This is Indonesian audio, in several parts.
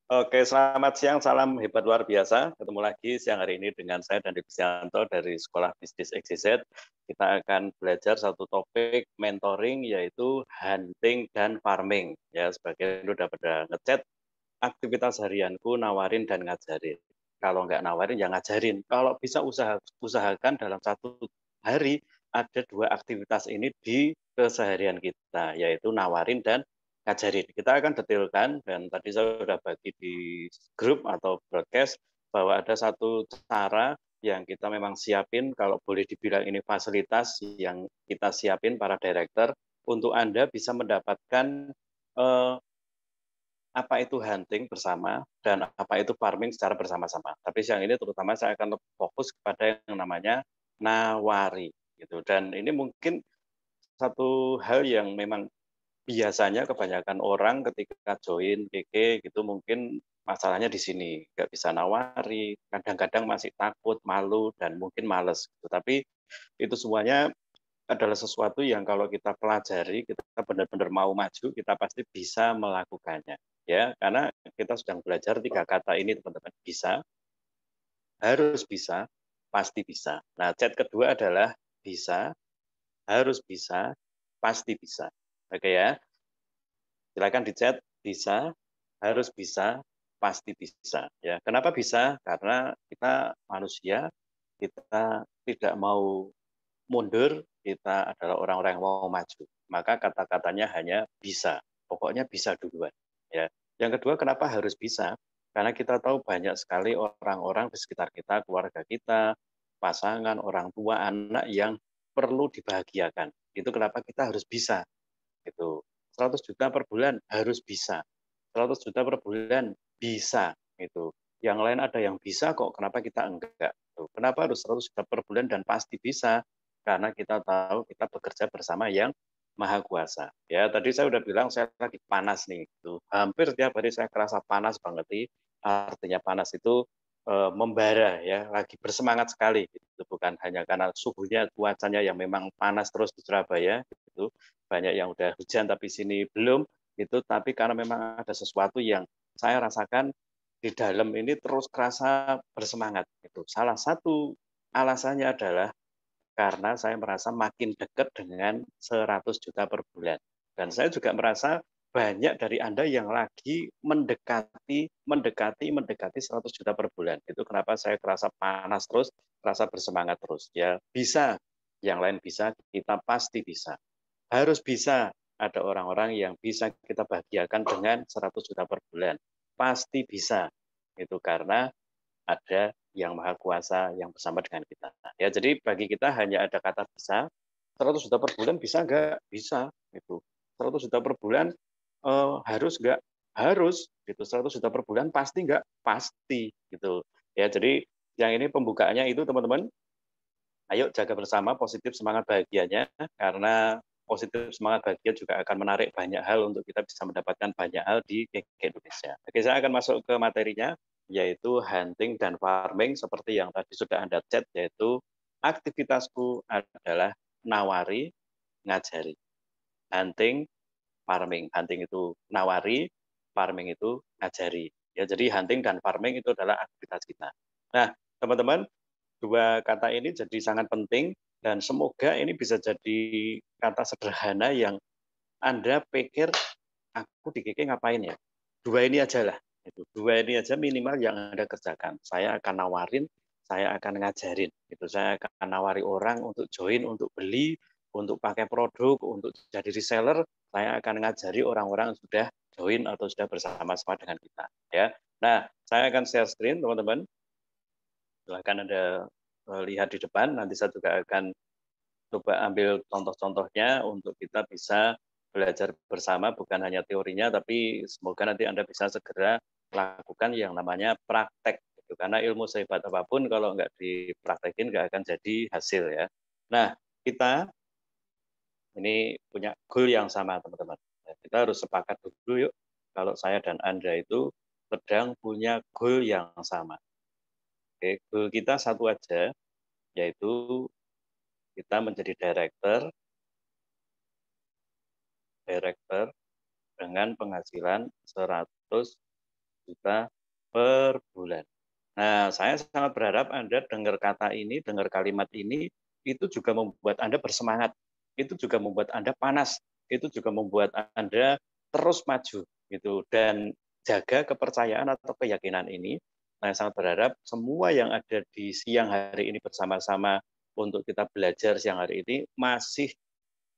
Oke, selamat siang, salam hebat luar biasa. Ketemu lagi siang hari ini dengan saya Dandi Kristianto dari Sekolah Bisnis XYZ. Kita akan belajar satu topik mentoring yaitu hunting dan farming. Ya, sebagian udah pada ngechat aktivitas harianku nawarin dan ngajarin. Kalau nggak nawarin ya ngajarin. Kalau bisa usahakan dalam satu hari ada dua aktivitas ini di keseharian kita, yaitu nawarin dan ngajarin. Kita akan detailkan dan tadi saya sudah bagi di grup atau broadcast bahwa ada satu cara yang kita memang siapin, kalau boleh dibilang ini fasilitas yang kita siapin para director untuk Anda bisa mendapatkan eh, apa itu hunting bersama dan apa itu farming secara bersama-sama. Tapi siang ini terutama saya akan fokus kepada yang namanya nawari gitu. Dan ini mungkin satu hal yang memang biasanya kebanyakan orang ketika join KK gitu mungkin masalahnya di sini, nggak bisa nawari, kadang-kadang masih takut, malu dan mungkin males gitu. Tapi itu semuanya adalah sesuatu yang kalau kita pelajari, kita benar-benar mau maju, kita pasti bisa melakukannya. Ya, karena kita sedang belajar tiga kata ini, teman-teman. Bisa, harus bisa, pasti bisa. Nah, chat kedua adalah bisa, harus bisa, pasti bisa. Oke ya, silakan di chat bisa, harus bisa, pasti bisa. Ya, kenapa bisa? Karena kita manusia, kita tidak mau mundur, kita adalah orang-orang yang mau maju. Maka kata-katanya hanya bisa. Pokoknya bisa duluan. Ya. Yang kedua, kenapa harus bisa? Karena kita tahu banyak sekali orang-orang di sekitar kita, keluarga kita, pasangan, orang tua, anak yang perlu dibahagiakan. Itu kenapa kita harus bisa. Gitu. 100 juta per bulan harus bisa. 100 juta per bulan bisa. Gitu. Yang lain ada yang bisa kok, kenapa kita enggak? Kenapa harus 100 juta per bulan dan pasti bisa? Karena kita tahu kita bekerja bersama yang Maha Kuasa. Ya, tadi saya udah bilang saya lagi panas nih. Gitu. Hampir tiap hari saya kerasa panas banget nih. Artinya panas itu membara ya, lagi bersemangat sekali. Gitu. Bukan hanya karena suhunya, cuacanya yang memang panas terus di Surabaya. Gitu. Banyak yang udah hujan tapi sini belum. Gitu. Tapi karena memang ada sesuatu yang saya rasakan di dalam ini terus kerasa bersemangat. Gitu. Salah satu alasannya adalah karena saya merasa makin dekat dengan 100 juta per bulan. Dan saya juga merasa banyak dari Anda yang lagi mendekati 100 juta per bulan. Itu kenapa saya kerasa panas terus, kerasa bersemangat terus. Ya, bisa, yang lain bisa, kita pasti bisa. Harus bisa, ada orang-orang yang bisa kita bahagiakan dengan 100 juta per bulan. Pasti bisa. Itu karena ada yang maha kuasa yang bersama dengan kita. Ya, jadi bagi kita hanya ada kata bisa, 100 juta per bulan bisa nggak? Bisa. Gitu. 100 juta per bulan harus nggak? Harus. Gitu. 100 juta per bulan pasti nggak? Pasti. Gitu. Ya, jadi yang ini pembukaannya itu teman-teman, ayo jaga bersama positif semangat bahagianya, karena positif semangat bahagia juga akan menarik banyak hal untuk kita bisa mendapatkan banyak hal di KK Indonesia. Oke, saya akan masuk ke materinya, yaitu hunting dan farming seperti yang tadi sudah Anda chat, yaitu aktivitasku adalah nawari, ngajari. Hunting, farming. Hunting itu nawari, farming itu ngajari. Ya, jadi hunting dan farming itu adalah aktivitas kita. Nah, teman-teman, dua kata ini jadi sangat penting dan semoga ini bisa jadi kata sederhana yang Anda pikir aku di KK ngapain ya? Dua ini aja lah. Dua ini aja minimal yang Anda kerjakan. Saya akan nawarin, saya akan ngajarin. Saya akan nawari orang untuk join, untuk beli, untuk pakai produk, untuk jadi reseller. Saya akan ngajari orang-orang yang sudah join atau sudah bersama-sama dengan kita. Ya. Nah, saya akan share screen, teman-teman. Silahkan Anda lihat di depan, nanti saya juga akan coba ambil contoh-contohnya untuk kita bisa belajar bersama, bukan hanya teorinya, tapi semoga nanti Anda bisa segera lakukan yang namanya praktek. Gitu. Karena ilmu sehebat apapun, kalau nggak dipraktekin, nggak akan jadi hasil. Ya. Nah, kita ini punya goal yang sama, teman-teman. Kita harus sepakat dulu yuk, kalau saya dan Anda itu sedang punya goal yang sama. Oke, goal kita satu aja, yaitu kita menjadi director dengan penghasilan 100 juta per bulan. Nah, saya sangat berharap Anda dengar kata ini, dengar kalimat ini, itu juga membuat Anda bersemangat, itu juga membuat Anda panas, itu juga membuat Anda terus maju, gitu. Dan jaga kepercayaan atau keyakinan ini. Saya sangat berharap semua yang ada di siang hari ini bersama-sama untuk kita belajar siang hari ini masih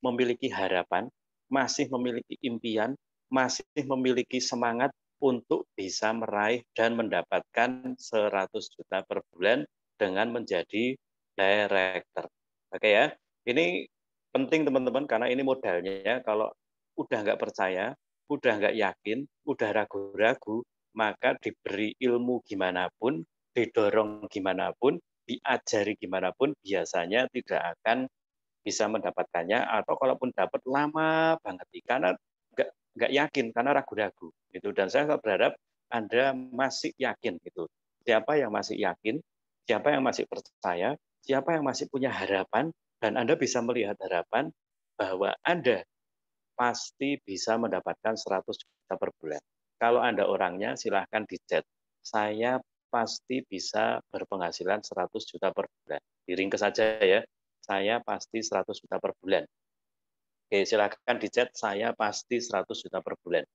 memiliki harapan, masih memiliki impian, masih memiliki semangat untuk bisa meraih dan mendapatkan 100 juta per bulan dengan menjadi director. Oke ya, ini penting teman-teman karena ini modalnya. Kalau udah nggak percaya, udah nggak yakin, udah ragu-ragu, maka diberi ilmu gimana pun, didorong gimana pun, diajari gimana pun, biasanya tidak akan bisa mendapatkannya, atau kalaupun dapat lama banget karena nggak yakin, karena ragu-ragu gitu. Dan saya berharap Anda masih yakin gitu. Siapa yang masih yakin, siapa yang masih percaya, siapa yang masih punya harapan, dan Anda bisa melihat harapan bahwa Anda pasti bisa mendapatkan 100 juta per bulan. Kalau Anda orangnya silahkan di chat. Saya pasti bisa berpenghasilan 100 juta per bulan. Diringkas saja ya. Saya pasti 100 juta per bulan. Oke, silahkan di chat, saya pasti 100 juta per bulan.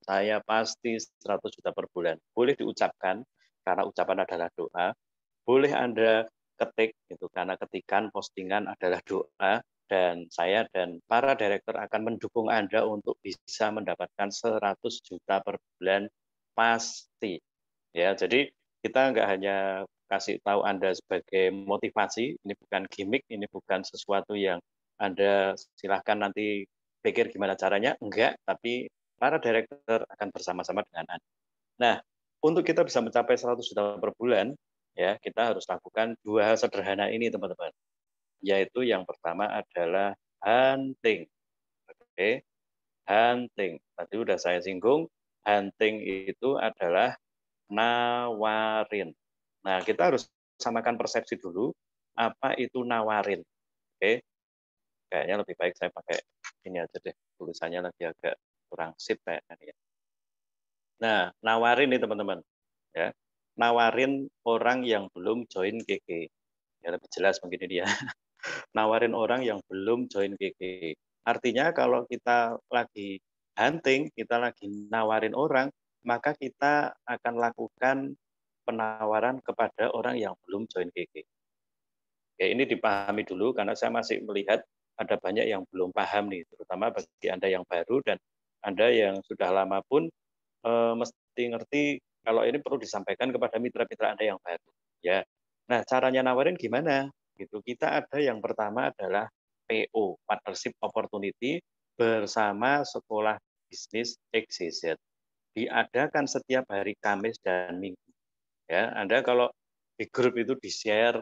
Saya pasti 100 juta per bulan. Boleh diucapkan, karena ucapan adalah doa. Boleh Anda ketik, gitu, karena ketikan postingan adalah doa. Dan saya dan para direktur akan mendukung Anda untuk bisa mendapatkan 100 juta per bulan pasti. Ya, jadi kita nggak hanya kasih tahu Anda sebagai motivasi, ini bukan gimmick, ini bukan sesuatu yang Anda silahkan nanti pikir gimana caranya, enggak, tapi para direktur akan bersama-sama dengan Anda. Nah, untuk kita bisa mencapai 100 juta per bulan, ya kita harus lakukan 2 hal sederhana ini, teman-teman. Yaitu yang pertama adalah hunting. Oke, hunting. Tadi udah saya singgung, hunting itu adalah nawarin. Nah, kita harus samakan persepsi dulu, apa itu nawarin. Oke, kayaknya lebih baik saya pakai ini aja deh, tulisannya lagi agak kurang sip kayaknya. Nah, nawarin nih teman-teman. Ya, nawarin orang yang belum join GG. Ya, lebih jelas mungkin ini ya. Nawarin orang yang belum join GG. Artinya kalau kita lagi hunting, kita lagi nawarin orang, maka kita akan lakukan penawaran kepada orang yang belum join GG. Ya, ini dipahami dulu karena saya masih melihat ada banyak yang belum paham nih, terutama bagi Anda yang baru dan Anda yang sudah lama pun mesti ngerti kalau ini perlu disampaikan kepada mitra-mitra Anda yang baru. Ya. Nah, caranya nawarin gimana? Gitu. Kita ada yang pertama adalah PO, Partnership Opportunity bersama Sekolah Bisnis XYZ. Diadakan setiap hari Kamis dan Minggu. Ya, Anda kalau di grup itu di-share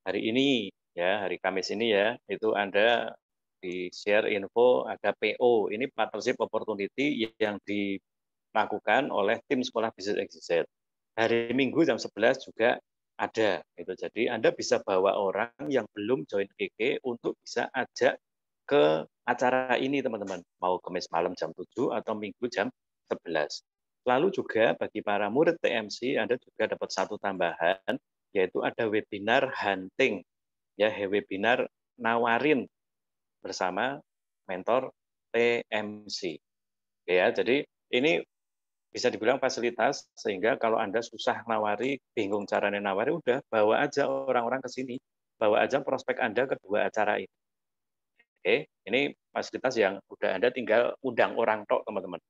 hari ini ya, hari Kamis ini ya, itu Anda di-share info ada PO, ini Partnership Opportunity yang dilakukan oleh tim Sekolah Bisnis XYZ. Hari Minggu jam 11 juga ada. Gitu. Jadi Anda bisa bawa orang yang belum join GG untuk bisa ajak ke acara ini teman-teman. Mau Kamis malam jam 7 atau Minggu jam 11. Lalu juga bagi para murid TMC, Anda juga dapat satu tambahan, yaitu ada webinar hunting. Ya, webinar nawarin bersama mentor TMC. Ya, jadi ini bisa dibilang fasilitas sehingga kalau Anda susah nawari, bingung caranya nawari, udah bawa aja orang-orang ke sini. Bawa aja prospek Anda ke dua acara ini. Oke, ini fasilitas yang udah Anda tinggal undang orang tok, teman-teman.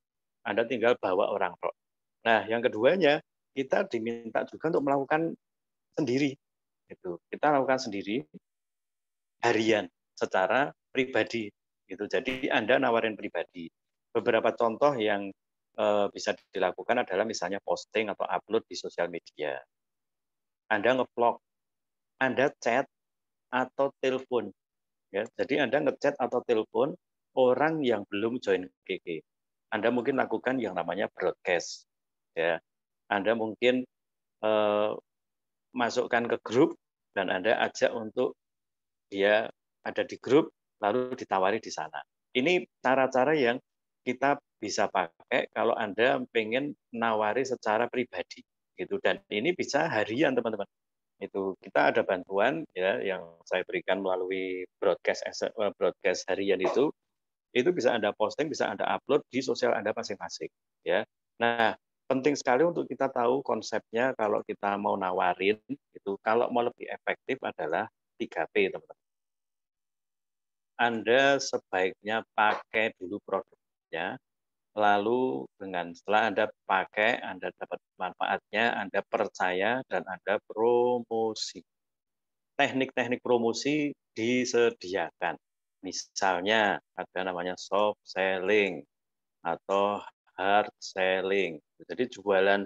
Anda tinggal bawa orang tok. Nah, yang keduanya, kita diminta juga untuk melakukan sendiri. Gitu. Kita lakukan sendiri harian secara pribadi. Gitu. Jadi Anda nawarin pribadi. Beberapa contoh yang bisa dilakukan adalah misalnya posting atau upload di sosial media. Anda nge-vlog, Anda chat atau telepon. Ya, jadi Anda ngechat atau telepon orang yang belum join GG. Anda mungkin lakukan yang namanya broadcast. Ya, Anda mungkin masukkan ke grup dan Anda ajak untuk dia ada di grup lalu ditawari di sana. Ini cara-cara yang kita bisa pakai kalau Anda pengen nawari secara pribadi gitu, dan ini bisa harian teman-teman. Itu kita ada bantuan ya yang saya berikan melalui broadcast harian itu bisa Anda posting, bisa Anda upload di sosial Anda masing-masing ya. Nah, penting sekali untuk kita tahu konsepnya kalau kita mau nawarin itu, kalau mau lebih efektif adalah 3P teman-teman. Anda sebaiknya pakai dulu produknya, lalu setelah Anda pakai, Anda dapat manfaatnya, Anda percaya, dan Anda promosi. Teknik-teknik promosi disediakan. Misalnya ada namanya soft selling atau hard selling. Jadi jualan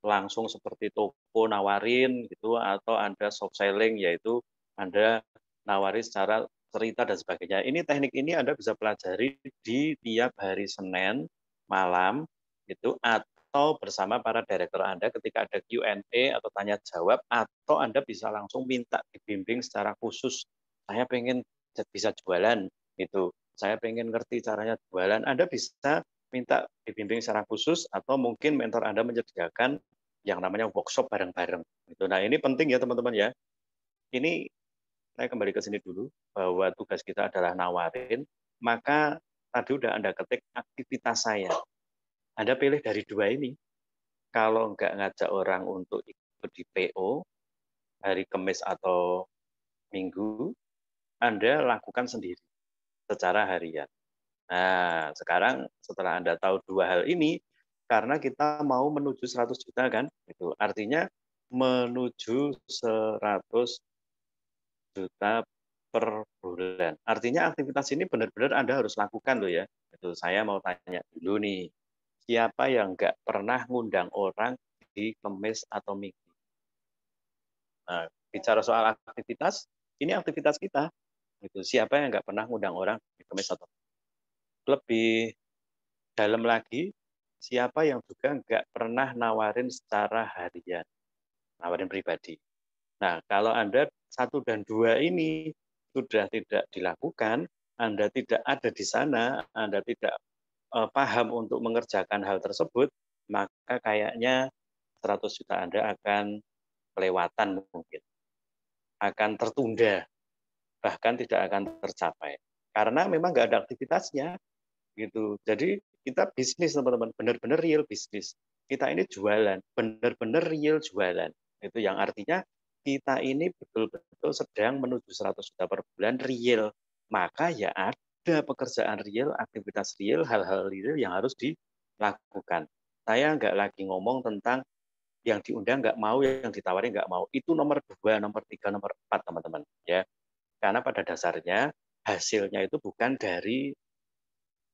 langsung seperti toko nawarin gitu, atau Anda soft selling yaitu Anda nawari secara cerita dan sebagainya. Teknik ini Anda bisa pelajari di tiap hari Senin malam itu, atau bersama para direktur Anda ketika ada Q&A atau tanya jawab, atau Anda bisa langsung minta dibimbing secara khusus. Saya pengen bisa jualan itu. Saya pengen ngerti caranya jualan. Anda bisa minta dibimbing secara khusus, atau mungkin mentor Anda menyediakan yang namanya workshop bareng-bareng. Nah, ini penting ya teman-teman ya. Ini saya kembali ke sini dulu, bahwa tugas kita adalah nawarin, maka tadi udah Anda ketik aktivitas saya. Anda pilih dari dua ini. Kalau nggak ngajak orang untuk ikut di PO, hari Kamis atau Minggu, Anda lakukan sendiri secara harian. Nah, sekarang setelah Anda tahu dua hal ini, karena kita mau menuju 100 juta kan, itu artinya menuju 100 juta per bulan. Artinya aktivitas ini benar-benar Anda harus lakukan loh ya. Itu saya mau tanya dulu nih, siapa yang nggak pernah ngundang orang di Kamis atau Minggu? Nah, bicara soal aktivitas, ini aktivitas kita. Itu siapa yang nggak pernah ngundang orang di Kamis atau Minggu? Lebih dalam lagi, siapa yang juga nggak pernah nawarin secara harian, nawarin pribadi. Nah, kalau Anda 1 dan 2 ini sudah tidak dilakukan, Anda tidak ada di sana, Anda tidak paham untuk mengerjakan hal tersebut, maka kayaknya 100 juta Anda akan kelewatan mungkin, akan tertunda, bahkan tidak akan tercapai. Karena memang nggak ada aktivitasnya, gitu. Jadi kita bisnis teman-teman, benar-benar real bisnis. Kita ini jualan, benar-benar real jualan. Itu yang artinya kita ini betul-betul sedang menuju 100 juta per bulan real. Maka ya ada pekerjaan real, aktivitas real, hal-hal real yang harus dilakukan. Saya nggak lagi ngomong tentang yang diundang nggak mau, yang ditawarin nggak mau. Itu nomor 2, nomor 3, nomor 4 teman-teman. Ya, karena pada dasarnya hasilnya itu bukan dari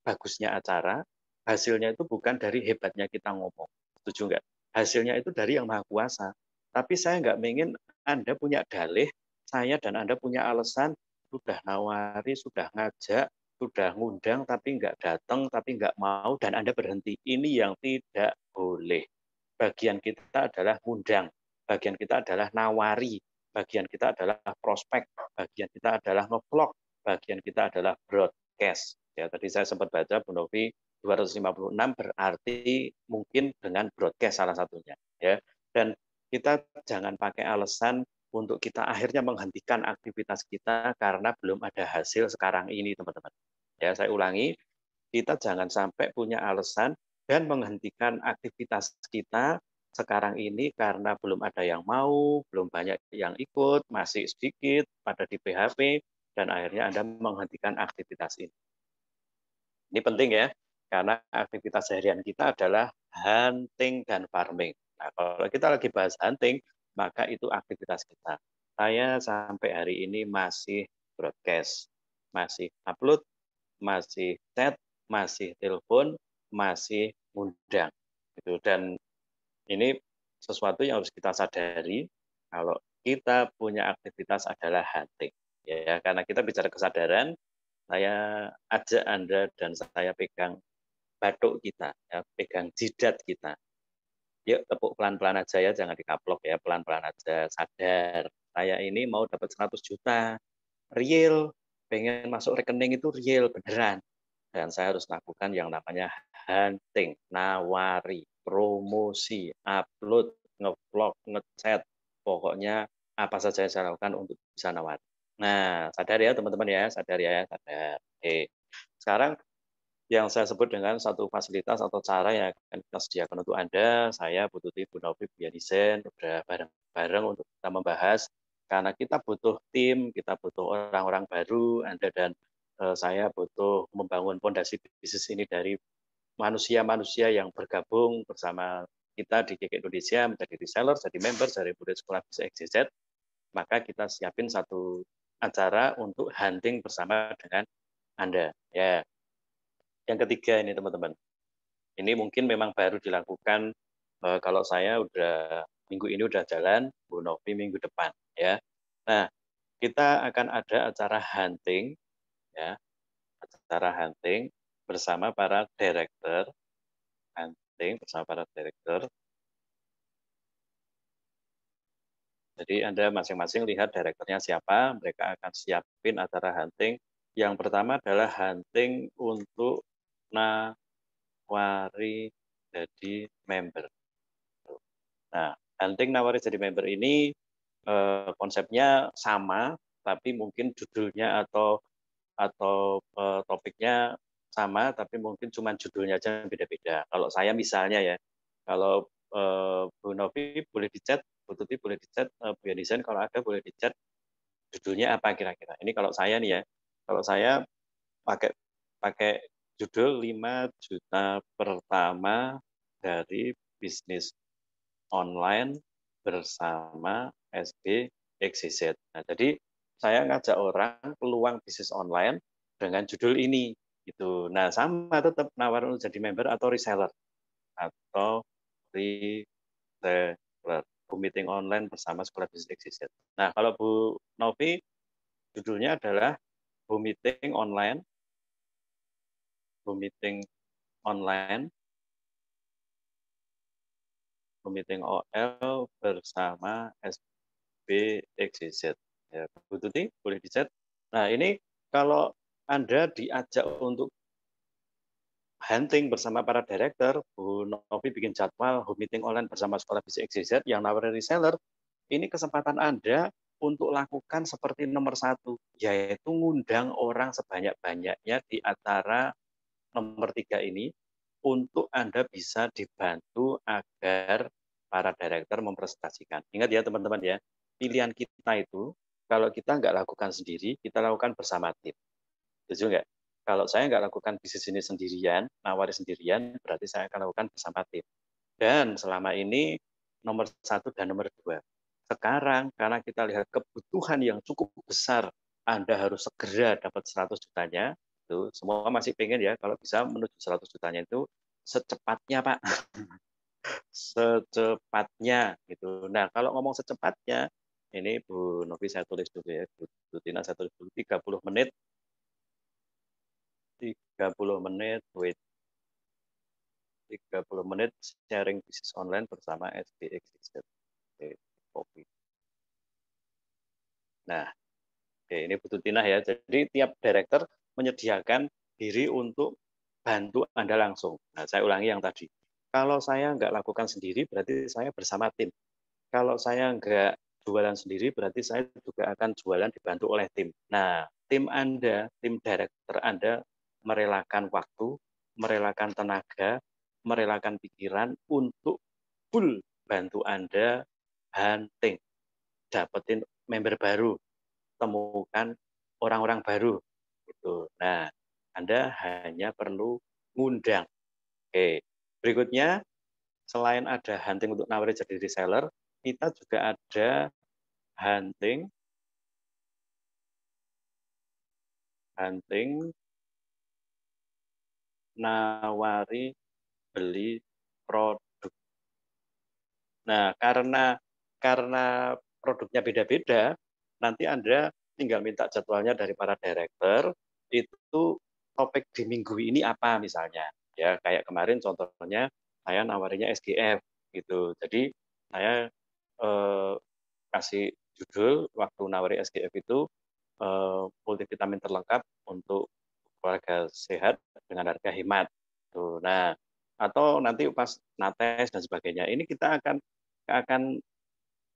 bagusnya acara, hasilnya itu bukan dari hebatnya kita ngomong. Setuju nggak? Hasilnya itu dari Yang Maha Kuasa. Tapi saya nggak ingin Anda punya dalih, saya dan Anda punya alasan, sudah nawari, sudah ngajak, sudah ngundang, tapi nggak datang, tapi nggak mau, dan Anda berhenti. Ini yang tidak boleh. Bagian kita adalah ngundang, bagian kita adalah nawari, bagian kita adalah prospek, bagian kita adalah nge-vlog, bagian kita adalah broadcast. Ya, tadi saya sempat baca Bu Novi 256 berarti mungkin dengan broadcast salah satunya. Ya, dan kita jangan pakai alasan untuk kita akhirnya menghentikan aktivitas kita karena belum ada hasil sekarang ini, teman-teman. Ya, saya ulangi, kita jangan sampai punya alasan dan menghentikan aktivitas kita sekarang ini karena belum ada yang mau, belum banyak yang ikut, masih sedikit, pada di PHP, dan akhirnya Anda menghentikan aktivitas ini. Ini penting ya, karena aktivitas harian kita adalah hunting dan farming. Nah, kalau kita lagi bahas hunting, maka itu aktivitas kita. Saya sampai hari ini masih broadcast, masih upload, masih chat, masih telepon, masih ngundang. Gitu. Dan ini sesuatu yang harus kita sadari kalau kita punya aktivitas adalah hunting. Ya, karena kita bicara kesadaran, saya ajak Anda dan saya pegang batuk kita, ya, pegang jidat kita. Yuk tepuk pelan-pelan aja ya, jangan dikaplok ya, pelan-pelan aja, sadar. Saya ini mau dapat 100 juta, real, pengen masuk rekening itu real, beneran. dan saya harus lakukan yang namanya hunting, nawari, promosi, upload, ngevlog, ngechat, pokoknya apa saja yang saya lakukan untuk bisa nawari. Nah, sadar ya teman-teman ya, sadar ya, sadar. Oke. Sekarang yang saya sebut dengan satu fasilitas atau cara yang akan kita sediakan untuk Anda, saya Bu Tuti, Bu Novi, Bu Yanisen, udah bareng-bareng untuk kita membahas, karena kita butuh tim, kita butuh orang-orang baru, Anda dan saya butuh membangun fondasi bisnis ini dari manusia-manusia yang bergabung bersama kita di GK Indonesia, menjadi reseller, jadi member dari Murid Sekolah Bisnis XYZ, maka kita siapin satu acara untuk hunting bersama dengan Anda. Ya, yang ketiga ini teman-teman, ini mungkin memang baru dilakukan kalau saya udah minggu ini udah jalan, Bu Novi minggu depan ya. Nah, kita akan ada acara hunting ya, acara hunting bersama para director, hunting bersama para director. Jadi Anda masing-masing lihat direkturnya siapa, mereka akan siapin acara hunting. Yang pertama adalah hunting untuk nawari jadi member. Nah, hunting nawari jadi member ini konsepnya sama, tapi mungkin judulnya atau topiknya sama, tapi mungkin cuma judulnya aja beda-beda. Kalau saya misalnya ya, kalau Bu Novi boleh dicat, Bu Tuti boleh dicat, Bu Yanisen kalau ada boleh dicat judulnya apa kira-kira. Ini kalau saya nih ya, kalau saya pakai pakai judul 5 juta pertama dari bisnis online bersama SB XYZ. Nah, jadi saya ngajak orang peluang bisnis online dengan judul ini gitu. Nah, sama tetap nawarin untuk jadi member atau reseller atau reseller. Bu meeting online bersama Sekolah Bisnis XYZ. Nah, kalau Bu Novi judulnya adalah Bu meeting online, Bu meeting online, Bu meeting OL bersama BXYZ. Ya, Bu Tuti, boleh dicat. Nah, ini kalau Anda diajak untuk hunting bersama para director, Bu Novi bikin jadwal home meeting online bersama Sekolah Bisnis XYZ yang nawarin reseller, ini kesempatan Anda untuk lakukan seperti nomor satu, yaitu ngundang orang sebanyak-banyaknya di acara nomor 3 ini untuk Anda bisa dibantu agar para director mempresentasikan. Ingat ya teman-teman ya, pilihan kita itu kalau kita nggak lakukan sendiri, kita lakukan bersama tim. Setuju nggak? Kalau saya nggak lakukan bisnis ini sendirian, nawari sendirian, berarti saya akan lakukan bersama tim. Dan selama ini nomor satu dan nomor dua. Sekarang karena kita lihat kebutuhan yang cukup besar, Anda harus segera dapat 100 jutanya, itu semua masih pengen ya kalau bisa menuju 100 jutanya itu secepatnya Pak, secepatnya gitu. Nah kalau ngomong secepatnya, ini Bu Novi saya tulis dulu ya, Bu Tina saya tulis dulu 30 menit, 30 menit, wait, 30 menit sharing bisnis online bersama SBX. Oke, copy. Nah, oke, ini butuh Tina ya. Jadi tiap director menyediakan diri untuk bantu Anda langsung. Nah, saya ulangi yang tadi. Kalau saya nggak lakukan sendiri, berarti saya bersama tim. Kalau saya nggak jualan sendiri, berarti saya juga akan jualan dibantu oleh tim. Nah, tim Anda, tim director Anda merelakan waktu, merelakan tenaga, merelakan pikiran untuk full bantu Anda hunting, dapetin member baru, temukan orang-orang baru gitu. Nah, Anda hanya perlu ngundang. Oke. Berikutnya, selain ada hunting untuk nawari jadi reseller, kita juga ada hunting nawari beli produk. Nah, karena produknya beda-beda, nanti Anda tinggal minta jadwalnya dari para director, itu topik di minggu ini apa misalnya. Ya, kayak kemarin contohnya saya nawarinya SGF gitu. Jadi saya kasih judul waktu nawari SGF itu multivitamin terlengkap untuk keluarga sehat dengan harga hemat. Tuh. Nah, atau nanti pas nates dan sebagainya. Ini kita akan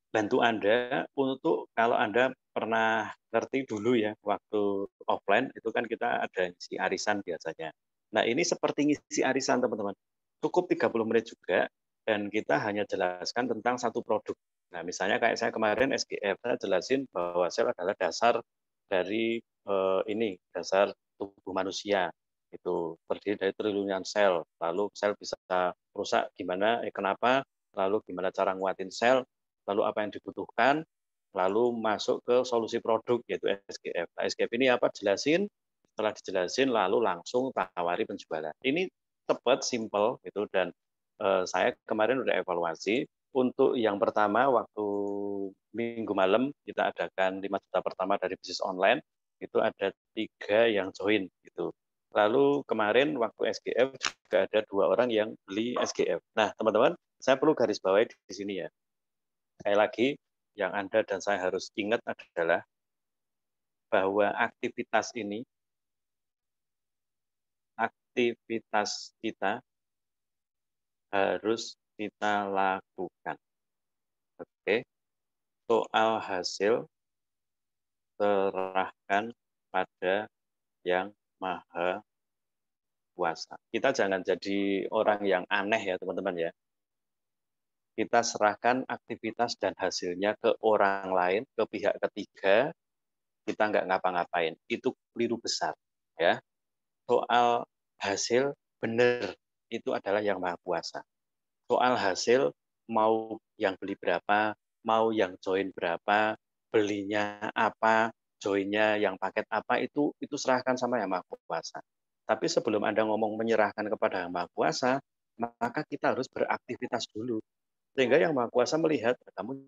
bantu Anda untuk kalau Anda pernah ngerti dulu ya, waktu offline itu kan kita ada ngisi arisan biasanya. Nah, ini seperti ngisi arisan, teman-teman. Cukup 30 menit juga, dan kita hanya jelaskan tentang satu produk. Nah, misalnya kayak saya kemarin SGF, saya jelasin bahwa sel adalah dasar dari dasar tubuh manusia. Itu terdiri dari triliunan sel. Lalu sel bisa rusak gimana, kenapa, lalu gimana cara nguatin sel, lalu apa yang dibutuhkan, lalu masuk ke solusi produk yaitu SGF. Nah, SGF ini apa? Jelasin, setelah dijelasin lalu langsung tawari penjualan. Ini cepat, simple gitu, dan saya kemarin udah evaluasi untuk yang pertama waktu minggu malam kita adakan 5 juta pertama dari bisnis online, itu ada 3 yang join gitu. Lalu kemarin waktu SGF juga ada 2 orang yang beli SGF. Nah, teman-teman, saya perlu garis bawahi di sini ya. Sekali lagi, yang Anda dan saya harus ingat adalah bahwa aktivitas kita harus kita lakukan. Oke, soal hasil serahkan pada yang Maha Kuasa. Kita jangan jadi orang yang aneh ya, teman-teman ya. Kita serahkan aktivitas dan hasilnya ke orang lain, ke pihak ketiga, kita nggak ngapa-ngapain. Itu keliru besar. Ya. Soal hasil, benar, itu adalah yang Maha Kuasa. Soal hasil, mau yang beli berapa, mau yang join berapa, belinya apa, joinnya yang paket apa, itu serahkan sama yang Maha Kuasa. Tapi sebelum Anda ngomong menyerahkan kepada yang Maha Kuasa, maka kita harus beraktivitas dulu. Sehingga yang Maha Kuasa melihat, kamu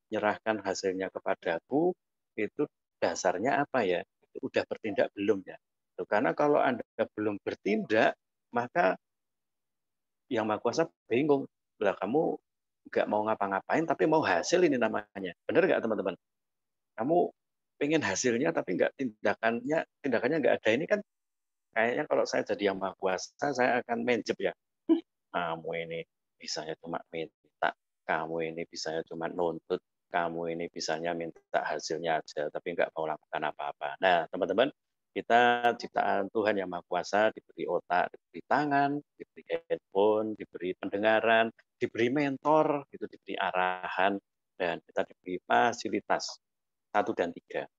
nyerahkan hasilnya kepadaku, itu dasarnya apa ya? Udah bertindak belum ya? Karena kalau Anda belum bertindak, maka yang Maha Kuasa bingung. Lah kamu nggak mau ngapa-ngapain, tapi mau hasil ini namanya. Benar nggak teman-teman? Kamu pengen hasilnya, tapi nggak tindakannya nggak ada. Ini kan kayaknya kalau saya jadi yang Maha Kuasa, saya akan menjeb ya. Kamu ini bisanya cuma minta, kamu ini bisanya cuma nuntut, kamu ini bisanya minta hasilnya aja, tapi nggak mau lakukan apa-apa. Nah, teman-teman, kita ciptaan Tuhan yang Maha Kuasa, diberi otak, diberi tangan, diberi handphone, diberi pendengaran, diberi mentor, gitu, diberi arahan, dan kita diberi fasilitas 1 dan 3.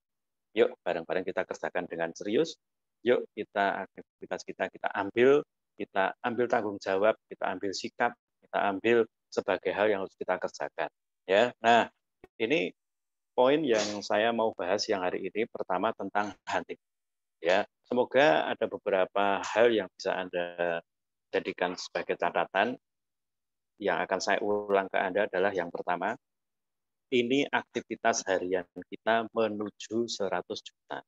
Yuk, bareng-bareng kita kerjakan dengan serius. Yuk, aktivitas kita ambil tanggung jawab, kita ambil sikap, kita ambil sebagai hal yang harus kita kerjakan. Ya, nah ini poin yang saya mau bahas yang hari ini. Pertama tentang hunting. Ya, semoga ada beberapa hal yang bisa Anda jadikan sebagai catatan. Yang akan saya ulang ke Anda adalah yang pertama, ini aktivitas harian kita menuju 100 juta.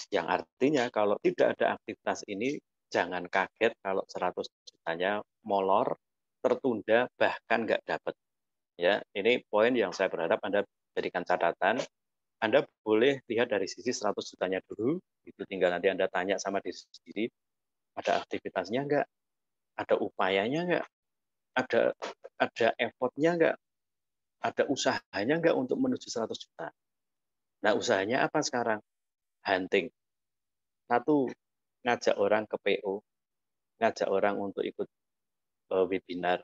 Yang artinya kalau tidak ada aktivitas ini, jangan kaget kalau 100 jutanya molor, tertunda, bahkan nggak dapat. Ya, ini poin yang saya berharap Anda jadikan catatan. Anda boleh lihat dari sisi 100 jutanya dulu, itu tinggal nanti Anda tanya sama diri sendiri, ada aktivitasnya nggak? Ada upayanya nggak? Ada effortnya nggak? Ada usahanya nggak untuk menuju 100 juta? Nah, usahanya apa sekarang? Hunting. 1, ngajak orang ke PO, ngajak orang untuk ikut webinar.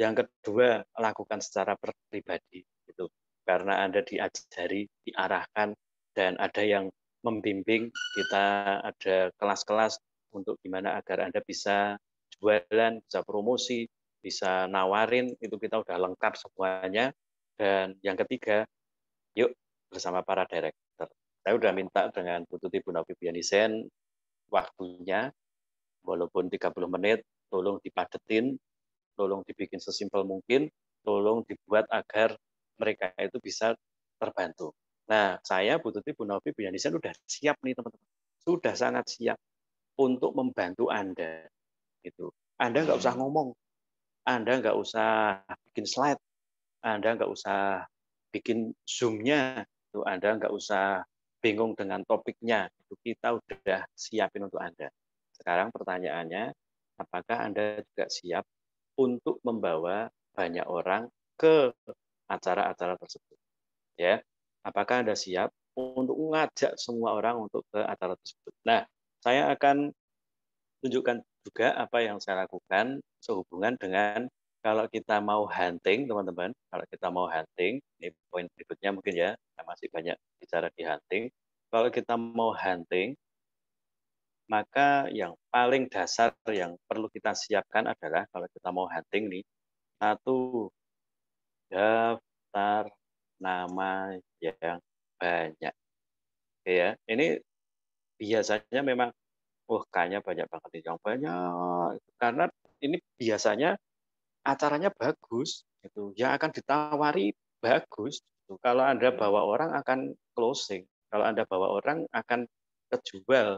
Yang kedua, lakukan secara pribadi gitu. Karena Anda diajari, diarahkan, dan ada yang membimbing, kita ada kelas-kelas untuk gimana agar Anda bisa jualan, bisa promosi, bisa nawarin, itu kita udah lengkap semuanya. Dan yang ketiga, yuk bersama para director. Saya udah minta dengan Bu Tuti Bu Novi Bianisen waktunya, walaupun 30 menit, tolong dipadetin, tolong dibikin sesimpel mungkin, tolong dibuat agar mereka itu bisa terbantu. Nah, saya Bu Tuti Bu Novi Bu Yanisen sudah siap nih teman-teman. Sudah sangat siap untuk membantu Anda. Gitu. Anda nggak usah ngomong, Anda nggak usah bikin slide, Anda nggak usah bikin zoom-nya, Anda nggak usah bingung dengan topiknya, itu kita udah siapin untuk Anda. Sekarang pertanyaannya, apakah Anda juga siap untuk membawa banyak orang ke acara-acara tersebut? Ya, apakah Anda siap untuk mengajak semua orang untuk ke acara tersebut? Nah, saya akan tunjukkan juga apa yang saya lakukan sehubungan dengan kalau kita mau hunting, teman-teman. Kalau kita mau hunting, ini poin berikutnya mungkin ya, saya masih banyak bicara di hunting. Kalau kita mau hunting, maka yang paling dasar yang perlu kita siapkan adalah kalau kita mau hunting nih, satu, daftar nama yang banyak. Oke ya, ini biasanya memang, kayaknya banyak banget nih yang banyak. Karena ini biasanya acaranya bagus, gitu. Yang akan ditawari bagus. Gitu. Kalau Anda bawa orang akan closing. Kalau Anda bawa orang akan kejual.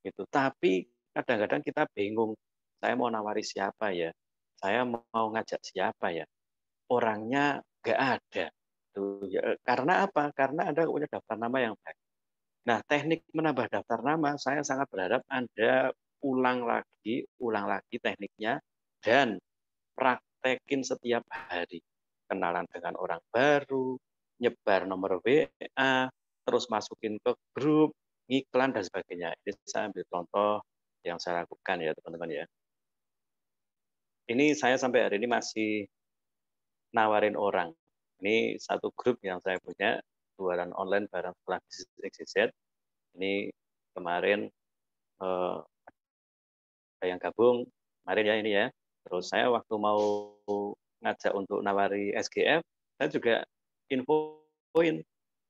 Gitu. Tapi kadang-kadang kita bingung. Saya mau nawari siapa ya? Saya mau ngajak siapa ya? Orangnya nggak ada. Tuh, ya, karena apa? Karena Anda punya daftar nama yang baik. Nah, teknik menambah daftar nama, saya sangat berharap Anda ulang lagi tekniknya, dan praktekin setiap hari. Kenalan dengan orang baru, nyebar nomor WA, terus masukin ke grup, ngiklan, dan sebagainya. Ini saya ambil contoh yang saya lakukan ya, teman-teman ya. Ini saya sampai hari ini masih nawarin orang. Ini satu grup yang saya punya, jualan online barang sekolah bisnis XYZ. Ini kemarin ada yang gabung kemarin ya ini ya. Terus saya waktu mau ngajak untuk nawari SGF, saya juga infoin.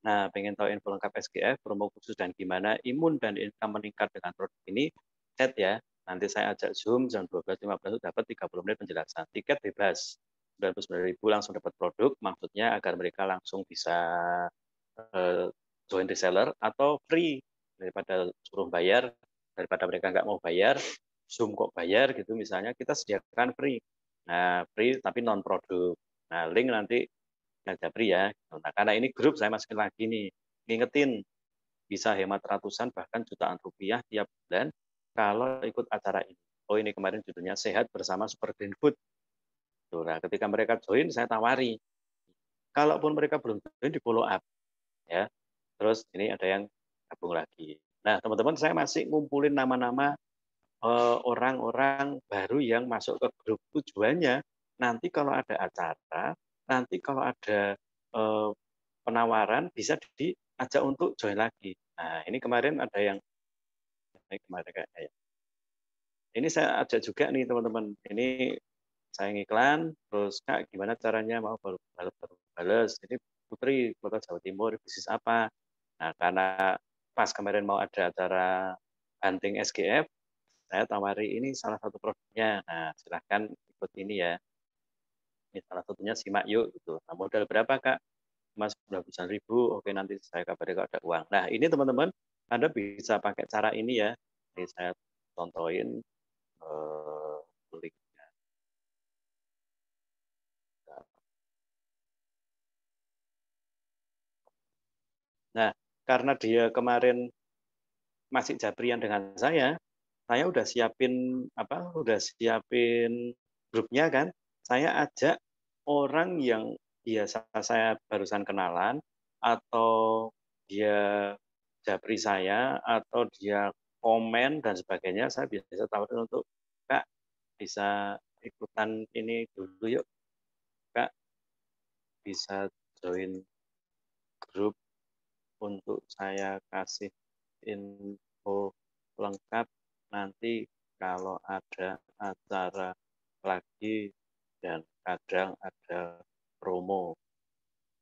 Nah, pengen tahu info lengkap SGF, promo khusus dan gimana imun dan income meningkat dengan produk ini, chat ya. Nanti saya ajak Zoom jam 12.15 dapat 30 menit penjelasan. Tiket bebas. 99.000 langsung dapat produk, maksudnya agar mereka langsung bisa join reseller atau free daripada suruh bayar, daripada mereka nggak mau bayar, Zoom kok bayar gitu misalnya, kita sediakan free. Nah, free tapi non produk. Nah, link nanti ada free ya. Nah, karena ini grup saya masukin lagi nih, ngingetin bisa hemat ratusan bahkan jutaan rupiah tiap bulan kalau ikut acara ini. Oh, ini kemarin judulnya Sehat Bersama Super Green Food. Tuh, nah, ketika mereka join saya tawari. Kalaupun mereka belum join di follow up ya. Terus ini ada yang gabung lagi. Nah, teman-teman, saya masih ngumpulin nama-nama orang-orang baru yang masuk ke grup. Tujuannya nanti kalau ada acara, nanti kalau ada penawaran bisa diajak untuk join lagi. Nah, ini kemarin ada yang kemarin kayaknya ya. Ini saya ajak juga nih teman-teman. Ini saya ngiklan, terus Kak gimana caranya mau balas. Ini Putri, Kota Jawa Timur, bisnis apa? Nah, karena pas kemarin mau ada acara hunting SGF, saya tawari ini salah satu produknya. Nah, silahkan ikut ini ya. Ini salah satunya simak yuk gitu. Nah, modal berapa Kak? Mas 90.000. Oke, nanti saya kabari kalau ada uang. Nah, ini teman-teman, Anda bisa pakai cara ini ya. Ini saya contohin linknya. Nah, karena dia kemarin masih jabrian dengan saya udah siapin udah siapin grupnya kan. Saya ajak orang yang biasa saya barusan kenalan atau dia japri saya atau dia komen dan sebagainya, saya biasa tawarin untuk Kak bisa ikutan ini dulu yuk, Kak bisa join grup untuk saya kasih info lengkap nanti kalau ada acara lagi dan kadang ada promo.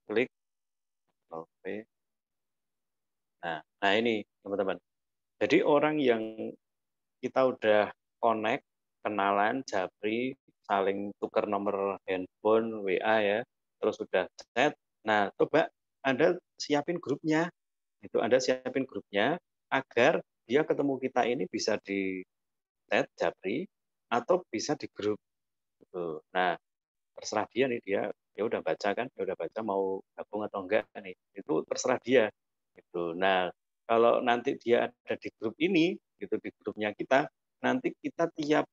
Klik oke. Nah ini teman-teman. Jadi orang yang kita udah connect, kenalan, japri, saling tukar nomor handphone, WA ya, terus sudah chat. Nah, coba Anda siapin grupnya. Itu Anda siapin grupnya agar dia ketemu kita ini bisa di chat, japri, atau bisa di grup. Gitu. Nah, terserah dia nih, dia udah baca kan, dia udah baca mau gabung atau enggak nih. Itu terserah dia. Gitu. Nah, Kalau nanti dia ada di grup ini, gitu di grupnya kita, nanti kita tiap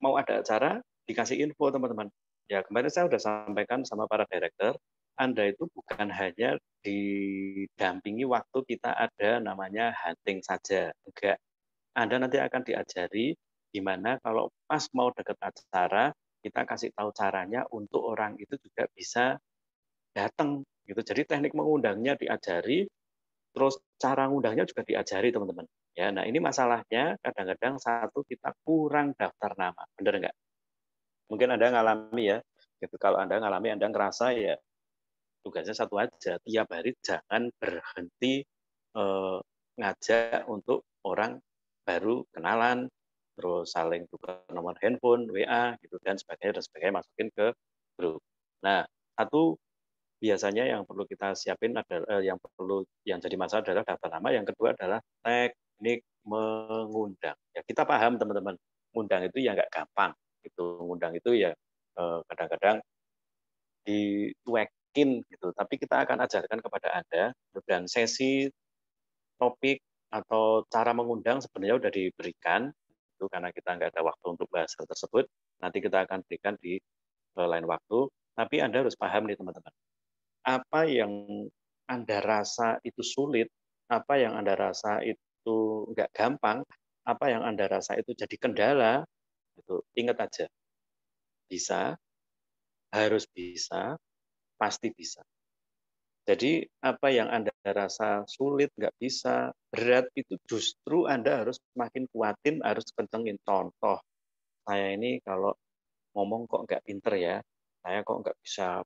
mau ada acara dikasih info teman-teman. Ya kemarin saya sudah sampaikan sama para director, Anda itu bukan hanya didampingi waktu kita ada namanya hunting saja, enggak. Anda nanti akan diajari gimana kalau pas mau deket acara, kita kasih tahu caranya untuk orang itu juga bisa datang gitu. Jadi teknik mengundangnya diajari, terus cara ngundangnya juga diajari teman-teman. Ya, nah ini masalahnya kadang-kadang satu kita kurang daftar nama, benar nggak? Mungkin Anda ngalami ya, gitu. Kalau Anda ngalami, Anda ngerasa ya tugasnya satu aja, tiap hari jangan berhenti ngajak untuk orang baru kenalan, terus saling tukar nomor handphone, WA, gitu dan sebagainya masukin ke grup. Nah, satu biasanya yang perlu kita siapin adalah yang jadi masalah adalah daftar nama, yang kedua adalah teknik mengundang. Ya kita paham teman-teman, ngundang itu ya nggak gampang. Gitu. Ngundang itu ya kadang-kadang dicuekin gitu. Tapi kita akan ajarkan kepada Anda dan sesi topik atau cara mengundang sebenarnya sudah diberikan itu karena kita nggak ada waktu untuk bahas hal tersebut. Nanti kita akan berikan di lain waktu. Tapi Anda harus paham nih teman-teman. Apa yang Anda rasa itu sulit, apa yang Anda rasa itu nggak gampang, apa yang Anda rasa itu jadi kendala, itu ingat aja, bisa, harus bisa, pasti bisa. Jadi apa yang Anda rasa sulit, nggak bisa, berat, itu justru Anda harus makin kuatin, harus kencengin. Contoh, saya ini kalau ngomong kok nggak pinter ya, saya kok nggak bisa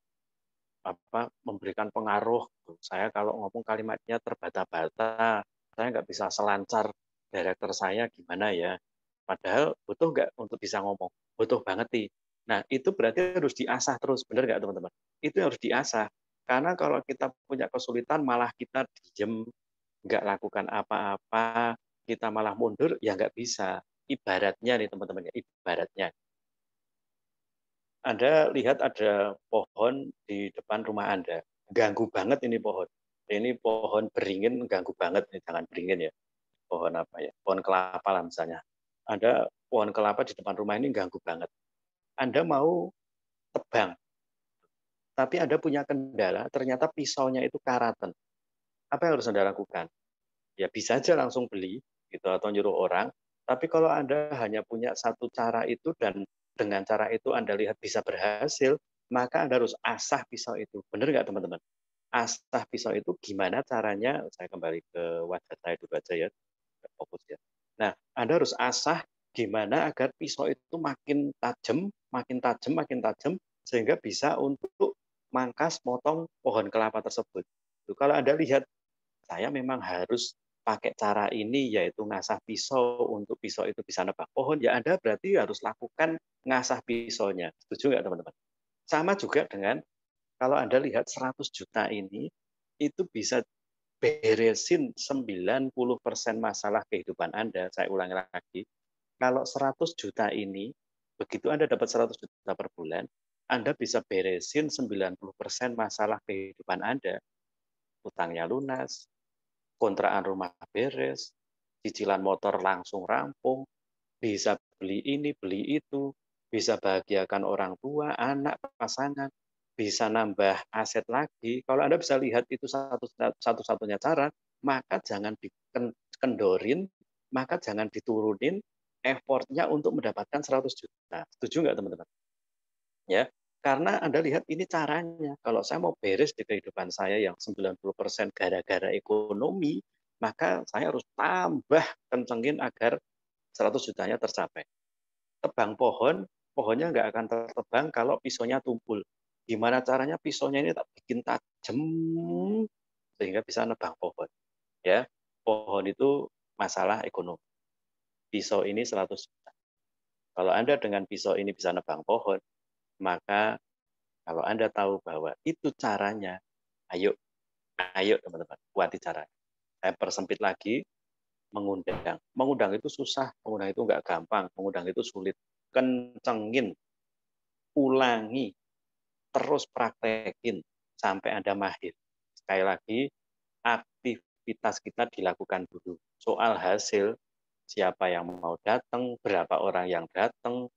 memberikan pengaruh. Saya kalau ngomong kalimatnya terbata-bata, saya nggak bisa selancar director saya gimana ya. Padahal butuh nggak untuk bisa ngomong? Butuh banget nih. Nah, itu berarti harus diasah terus, benar nggak teman-teman? Itu harus diasah. Karena kalau kita punya kesulitan, malah kita diem, nggak lakukan apa-apa, kita malah mundur, ya nggak bisa. Ibaratnya nih teman-teman, ya ibaratnya. Anda lihat ada pohon di depan rumah Anda. Ganggu banget ini pohon. Ini pohon beringin ganggu banget nih, jangan beringin ya. Pohon apa ya? Pohon kelapa lah misalnya. Ada pohon kelapa di depan rumah ini ganggu banget. Anda mau tebang, tapi Anda punya kendala, ternyata pisaunya itu karaten. Apa yang harus Anda lakukan? Ya bisa aja langsung beli gitu atau nyuruh orang. Tapi kalau Anda hanya punya satu cara itu dan dengan cara itu Anda lihat bisa berhasil, maka Anda harus asah pisau itu. Benar nggak teman-teman? Asah pisau itu gimana caranya? Saya kembali ke wajah saya dulu aja ya, fokus ya. Nah, Anda harus asah gimana agar pisau itu makin tajam, makin tajam, makin tajam, sehingga bisa untuk mangkas, motong pohon kelapa tersebut. Kalau Anda lihat saya memang harus pakai cara ini, yaitu ngasah pisau untuk pisau itu bisa nebak pohon, ya Anda berarti harus lakukan ngasah pisaunya. Setuju nggak teman-teman? Sama juga dengan kalau Anda lihat 100 juta ini, itu bisa beresin 90% masalah kehidupan Anda. Saya ulangi lagi, kalau 100 juta ini, begitu Anda dapat 100 juta per bulan, Anda bisa beresin 90% masalah kehidupan Anda. Utangnya lunas, kontrakan rumah beres, cicilan motor langsung rampung, bisa beli ini, beli itu, bisa bahagiakan orang tua, anak, pasangan, bisa nambah aset lagi. Kalau Anda bisa lihat itu satu-satunya cara, maka jangan dikendorin, maka jangan diturunin effortnya untuk mendapatkan 100 juta. Setuju nggak teman-teman? Ya, karena Anda lihat ini caranya. Kalau saya mau beres di kehidupan saya yang 90% gara-gara ekonomi, maka saya harus tambah kencengin agar 100 jutanya tercapai. Tebang pohon, pohonnya nggak akan tertebang kalau pisaunya tumpul. Gimana caranya pisaunya ini tak bikin tajam sehingga bisa nebang pohon. Ya, pohon itu masalah ekonomi. Pisau ini 100 juta. Kalau Anda dengan pisau ini bisa nebang pohon, maka kalau Anda tahu bahwa itu caranya, ayo, ayo teman-teman, kuati caranya. Saya persempit lagi, mengundang. Mengundang itu susah, mengundang itu nggak gampang, mengundang itu sulit. Kencengin, ulangi, terus praktekin sampai Anda mahir. Sekali lagi, aktivitas aktivitas kita dilakukan dulu. Soal hasil, siapa yang mau datang, berapa orang yang datang